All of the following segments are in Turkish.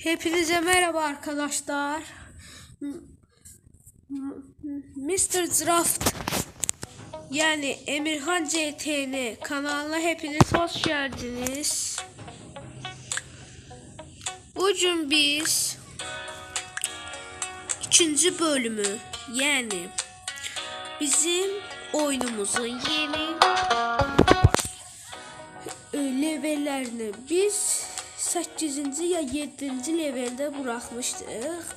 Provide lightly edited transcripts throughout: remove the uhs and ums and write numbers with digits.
Hepinize merhaba arkadaşlar. Mr. Draft yani Emirhan CTN kanalına hepiniz hoş geldiniz. Bugün biz ikinci bölümü yani bizim oyunumuzun yeni levellerini biz 8. ya 7. levelde bırakmıştık.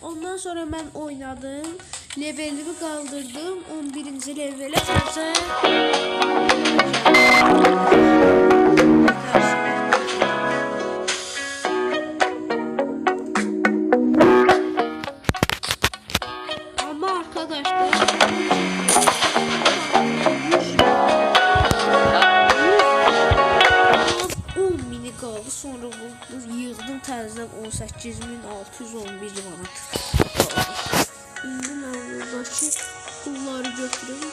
Ondan sonra ben oynadım. Levelimi kaldırdım. 11. levele təzə. Ama arkadaşlar 10 mini kaldı. Sonra bu yığdım təzədən 18.611 manat. İndi mən buradakı pulları götürüm.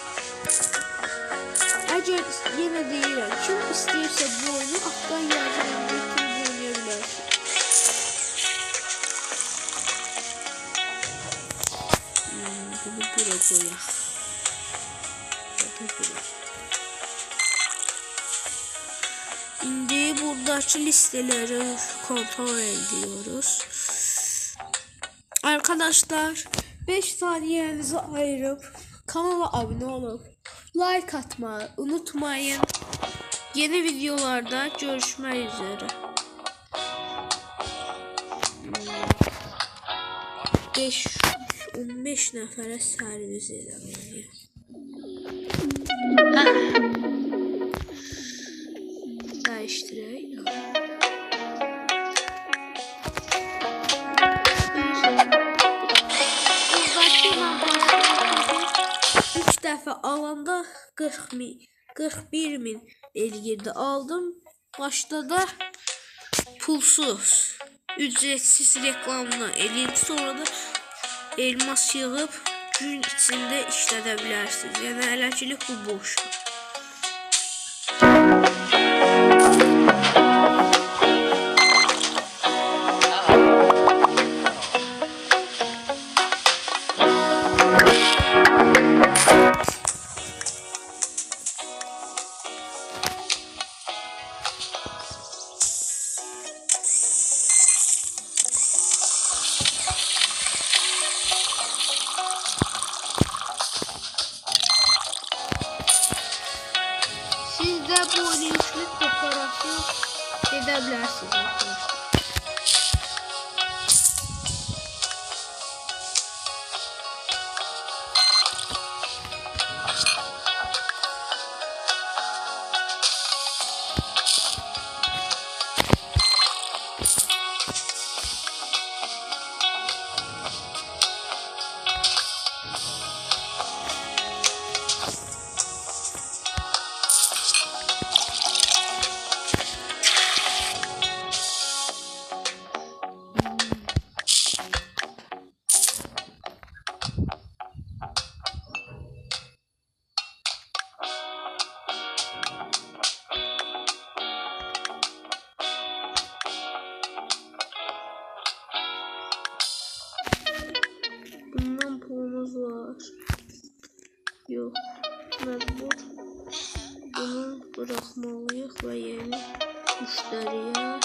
Əgər yenə deyirəm, kim istəyirsə bu oyunu altdan yazılan götürüb oynaya bilər. Bunu bura qoyaq. İndi buradakı listeleri kontrol ediyoruz. Arkadaşlar 5 saniyenizi ayırıp kanala abone olup like atmayı unutmayın. Yeni videolarda görüşmek üzere. 15 nəfərə servis edelim. Değiştireyim. Dəfə alanda 41.000 elgirdi aldım. Başta da pulsuz, ücretsiz reklamını eləyib, sonra da elmas yığıb gün içində işlədə bilərsiniz. Yəni ələkilik bu boş. Siz de bu oyunculuk dekorasyon edebilirsiniz arkadaşlar. Bundan pulumuz var. Yok. Mecbur. Bunu bırakmalıyız ve yeni müşteriye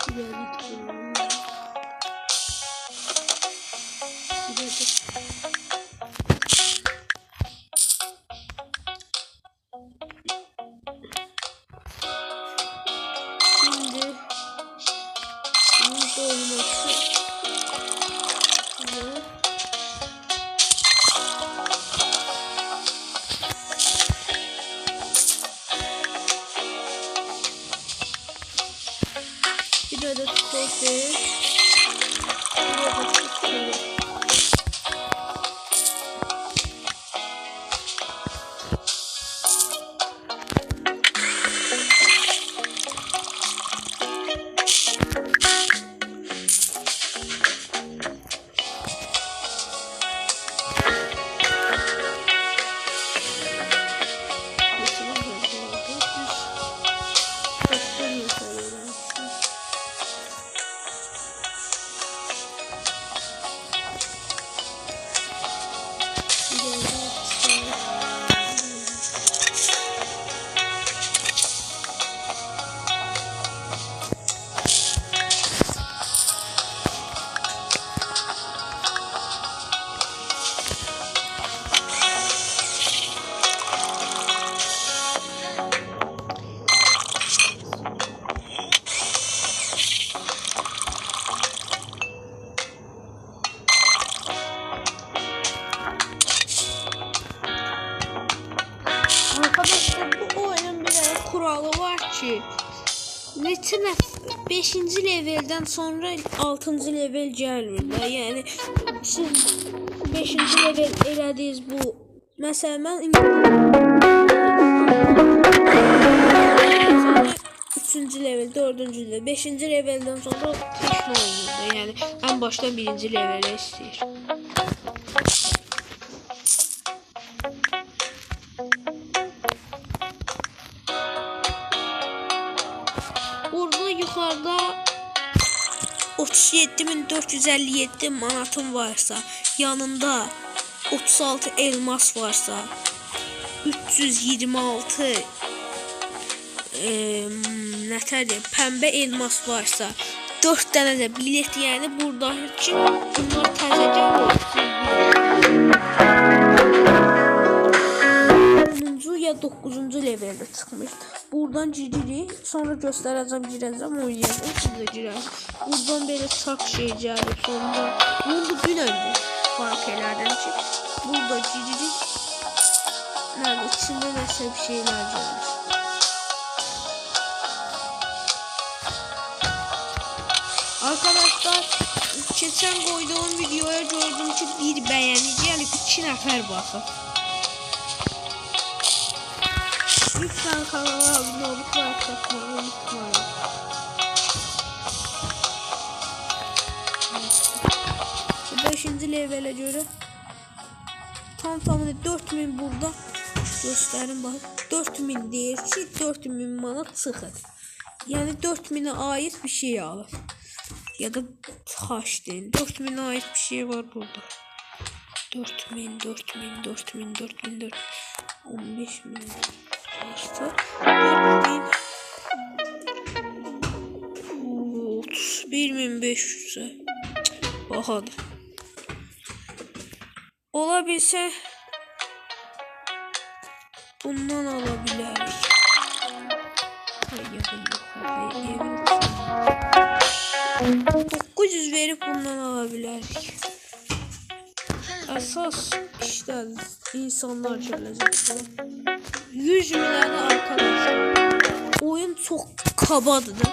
geldik bunu. Şimdi bunun dolması ve bir adet kofe, bir adet kofe. Arkadaşlar bu oyunun bir tane kuralı var ki neçə nəfər 5-ci leveldən sonra 6-cı level gəlmir. Yəni siz 5-ci level elədiniz bu. Məsələn mən 3-cü level, 4-cü level, 5-ci leveldən sonra peşman olurdu. Yəni ən başda 1-ci levelə istəyir. Burada yuxarıda 37.457 manatım varsa, yanında 36 elmas varsa, 326 nətərdir, pəmbə elmas varsa, 4 dənə də bilet, yəni buradakı bunlar təzəcə olur. 10-cu ya 9-cu levelde çıxmış. Buradan giririk, sonra göstərəcəm, girəcəm, oynayacam, siz də girəcəm. Buradan belə çark şey gəlir, sonra bunu dünən fark elədim ki, burada giririk, nədir, içində nəsə bir şeylər gəlir. Arkadaşlar geçen koyduğum videoya gördüm ki bir beğeni gelip 2 nəfər baxıb. Lütfen kanala abone olup like atmayı unutmayın. Şu 5-ci level'e göre tamamı 4000 burada gösterin bak. 4000 deyir ki 4000 manat çıxır. Yani 4000'e ait bir şey alır. Ya da taş değil. 4000'e ait bir şey var burada. 4000 15.000 varsa 31.500'e bahadır. Olabilse bundan alabiliriz. Hayır. 900 verip bundan alabiliriz. Esas işte insanlar gelecek. 100 milyonu arkadaşlar. Oyun çok kabadır da.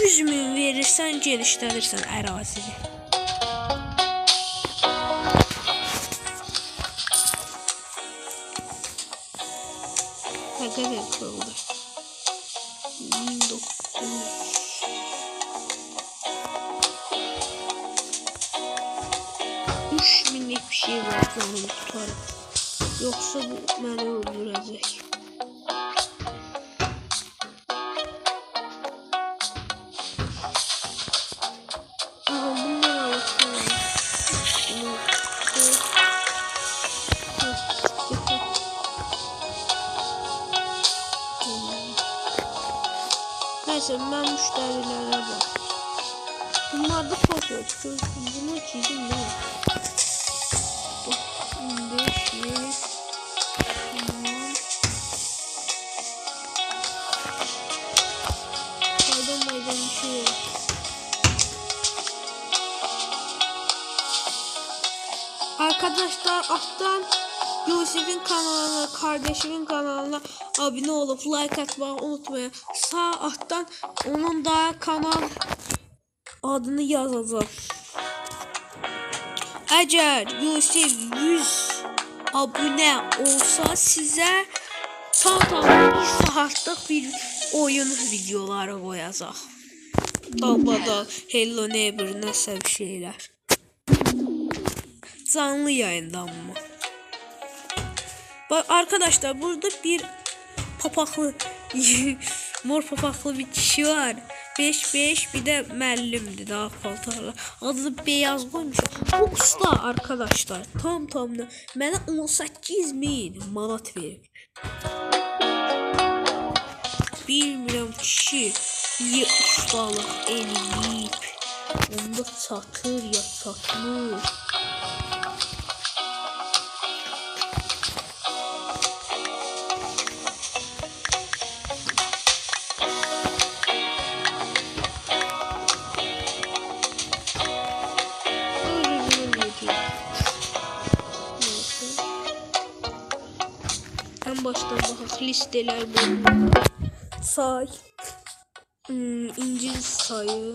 100 milyon verirsen geliştirirsen ərazini. Ne kadar oldu? 1900. Minlik bir şey var canım tutarım. Yoksa bu beni öldürecek. Aha bundan alırsın. Neyse ben müşterilere bak. Bunlar da çok yok. Bunu çizdim ne? 15 7 Maydan bir şey yok. Arkadaşlar alttan Yusuf'un kanalına, kardeşimin kanalına abone olup like atmayı unutmayın. Sağ alttan onun da kanal adını yazacağım. Eğer Yusuf 100 abone olsa size tam bir saatlik bir oyun videoları koyacaq. Dalbadal, Hello Neighbor, nəsə bir şeyler. Canlı yayından mı? Bak arkadaşlar burada bir papaqlı mor papaqlı bir kişi var. 5-5 bir de müəllimdir daha paltarlı. Adı beyaz koymuş. Bu usta arkadaşlar tamına mənə 18.000 manat verib. Bilmirəm kişi niye ustalıq eləyib. Onda çatır ya çatmır. En baştan bakalım. listeler bölümü. Say. İngiliz sayı.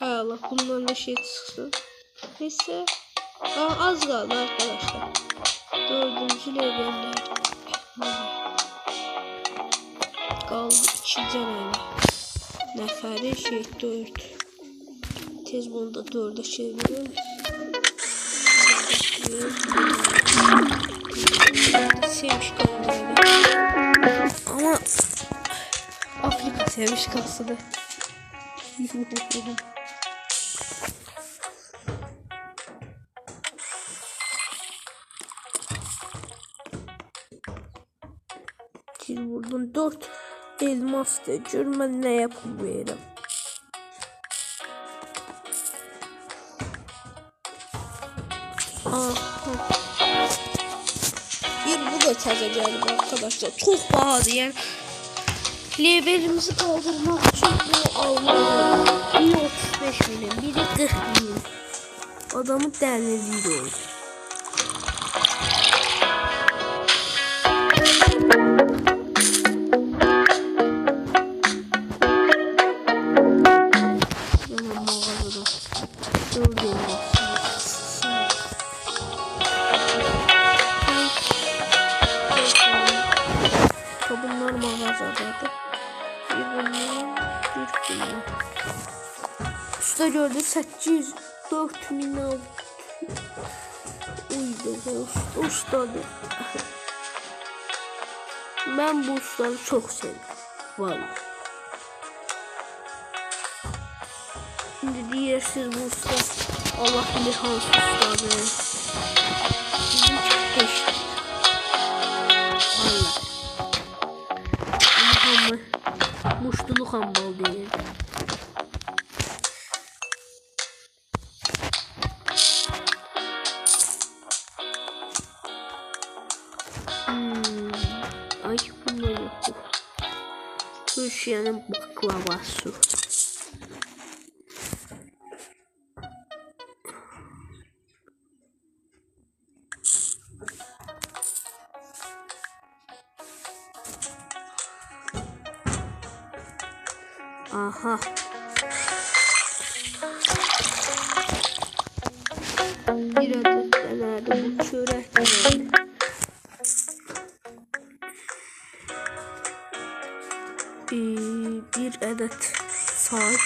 Allah bundan da şey çıksın. Neyse. Az kaldı arkadaşlar. 4. levelde. Kaldı 2 tane. Nəfəri şey 4. Tez bunu da 4'e çevirelim. Sevmiş kalmalı. Ama Afrika sevmiş kalsın da. Siz buradan 4 elmas da görmən nə yapıb verirəm. Bir bu da təzə gəlib arkadaşlar. Çox bahadır. Yəni levelimizi kaldırmaq üçün bu almalıyım. Biri 35 milyon, biri 40 milyon. Adamı dəliliyi de olur. Bunlar mağazadadır. Usta gördü 804 milyon. Uydu ustadır. Ben bu ustaları çok seviyorum. Vallahi. Şimdi diyersiniz bu usta Allah bilir hangi ustadır. Bizim çok geçti. Muştuluk hambal değil. Ay bunlar yok. Türkiye'nin baklavası. Aha. Bir adet denedi bu çörek denedi. Bir adet saat.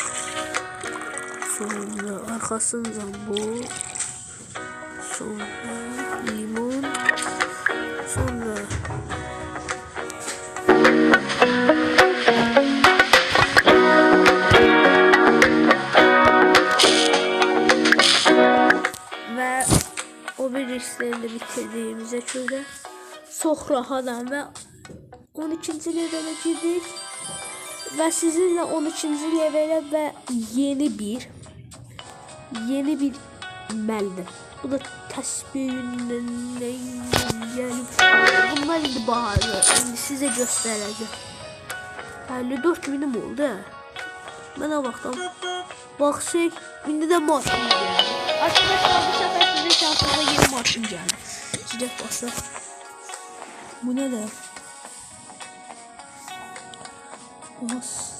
Sonra arkasından bu. Sonra limon. Sonra o bir işlerini bitirdiğimize göre çok rahatım ve 12. levele girdik ve sizinle 12. levele ve yeni bir meldi. Bu da tesbihinden gelip bunlar indi baharı. Şimdi size göstereceğim. 54 minim oldu. Bana baktım. Baksak indi de maşın geldi. Arkadaşlar bu sefer size şansınıza yeni maşın geldi. Sıcak basa. Bu ne de? Bas.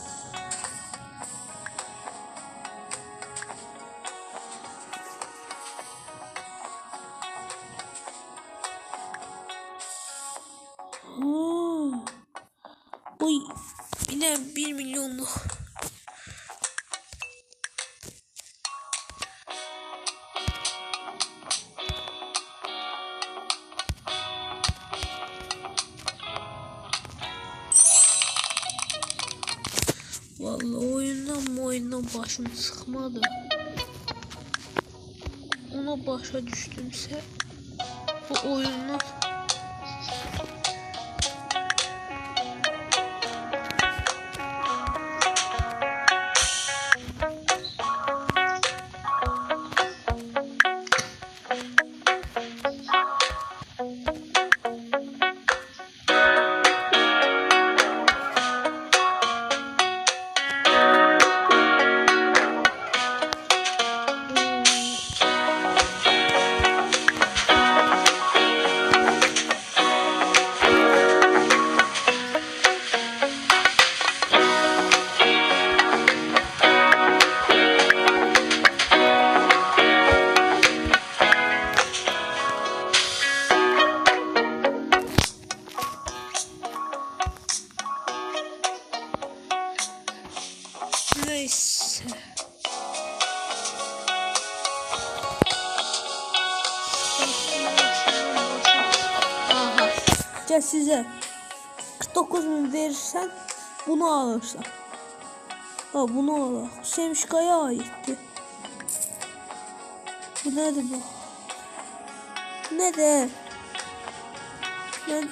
Oy, yine 1 milyonluk. Vallahi oyundan başım sıkmadı. Ona başa düştümse bu oyundan neyse. Aha. Gel size 49.000 verirsen bunu alırsan. Ha bunu al. Semşkaya aitti. Bu nedir bu? Nedir? Ben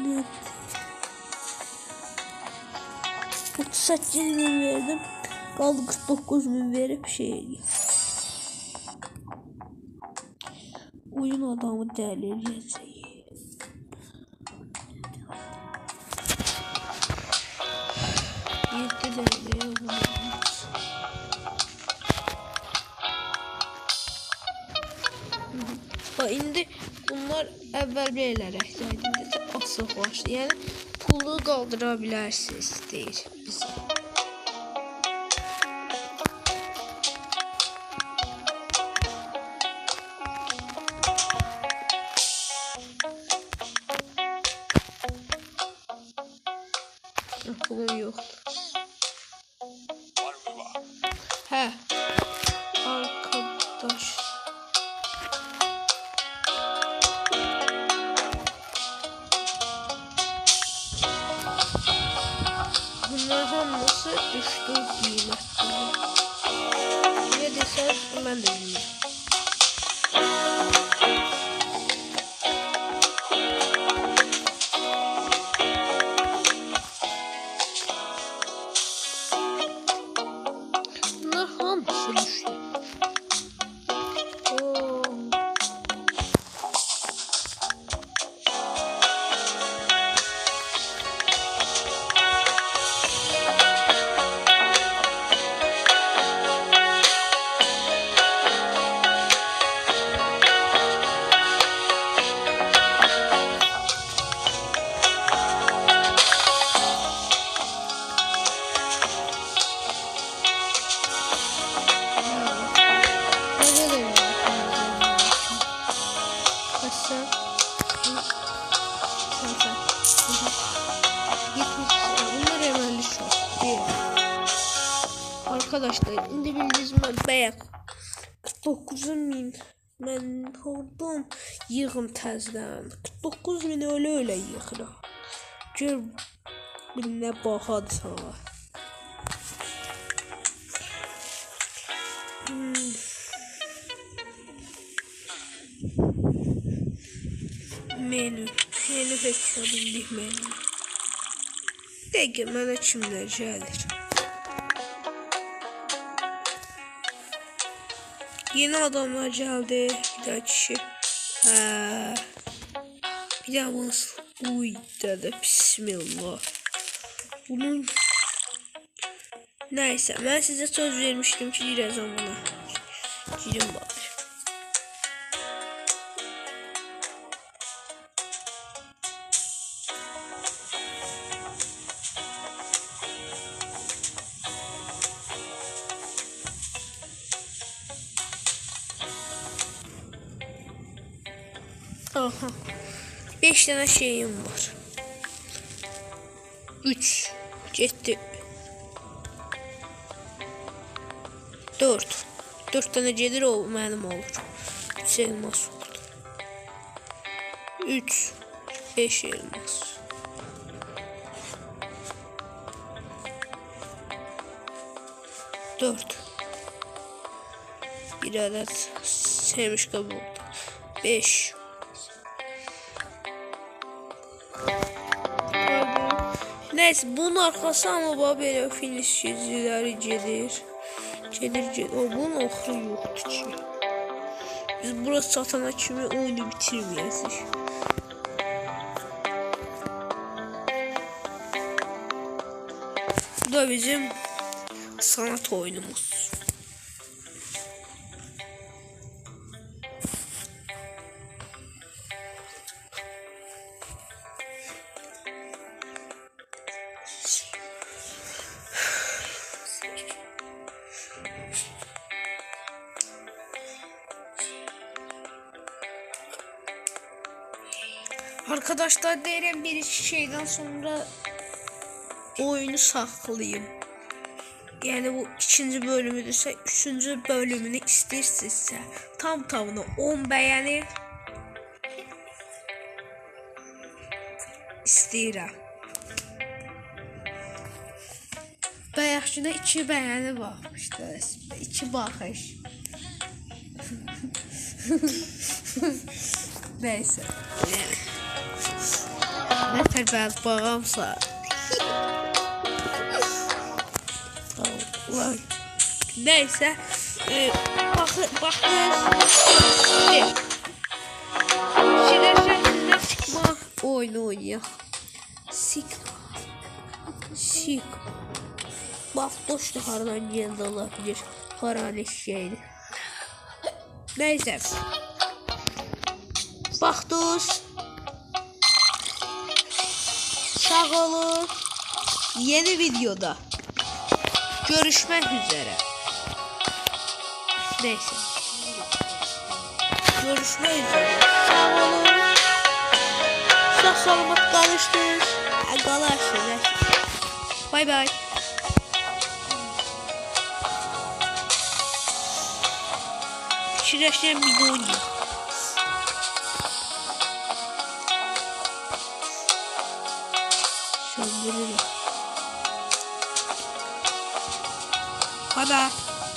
bu 38.000 verdim. Kaldı 49.000 verip şey. Oyun adamı delireceği. Yetti de ha indi bunlar əvvəl belələrək zədində asıqlaşdı. Yəni pulu qaldıra bilərsiniz deyir bizə. Pulum yoxdur. Hə. Arkadaş. Bunlar hamısı düşdü qiymətdə. Niyə desəz, mən də bilmirəm. Bunlar hamısı düşdü. Arkadaşlar indi bildiniz mi? Bəyək 49.000 mən oradan yığım təzdən 49.000 öyle yığıram. Gör bir nə bahadır sana. Menü heç bildik menü. Dəqiq mənə kimlər gəlir? Yeni adamlar geldi. Bir daha kişi. Bir daha nasıl? Uy dedi. Bismillah. Bunun neyse ben size söz vermiştim ki gireceğim buna. Girin bak. Aha. 5 tane şeyim var. 3 gitti. 4 tane gelir o mənim olur. 3 elmas oldu. 3 5 elmas. Dört. Bir adet sevmiş kabuğu. 5. Neyse bunun arkası ama böyle finish gezileri gelir. O bunun axırı yoxdur ki. Biz burası satana kimi oyunu bitirməyəcəyik. Bu da bizim sanat oyunumuz. Arkadaşlar derim bir şeyden sonra oyunu saklayayım. Yani bu ikinci bölümüdürsə, üçüncü bölümünü istəyirsinizsə tamına 10 beğeni istəyirəm. Bayaqçıda 2 beğeni baxmışdı. 2 baxış. Neyse. Ne terbiyat bağımsa. Neyse. Bakın. Şirin çıkma oyunu oynuyor. Sik. Bak boştu haradan geldi olabilir. Harane şeydi. Neyse. Baxdınız. Sağ olun. Yeni videoda görüşmek üzere. Neyse. Görüşmek üzere. Sağ olun. Sağ salamat qalışdınız. Qalarsınız. Bay bay. Fikirləşən video oynayın. Söndürürüm. Bye bye.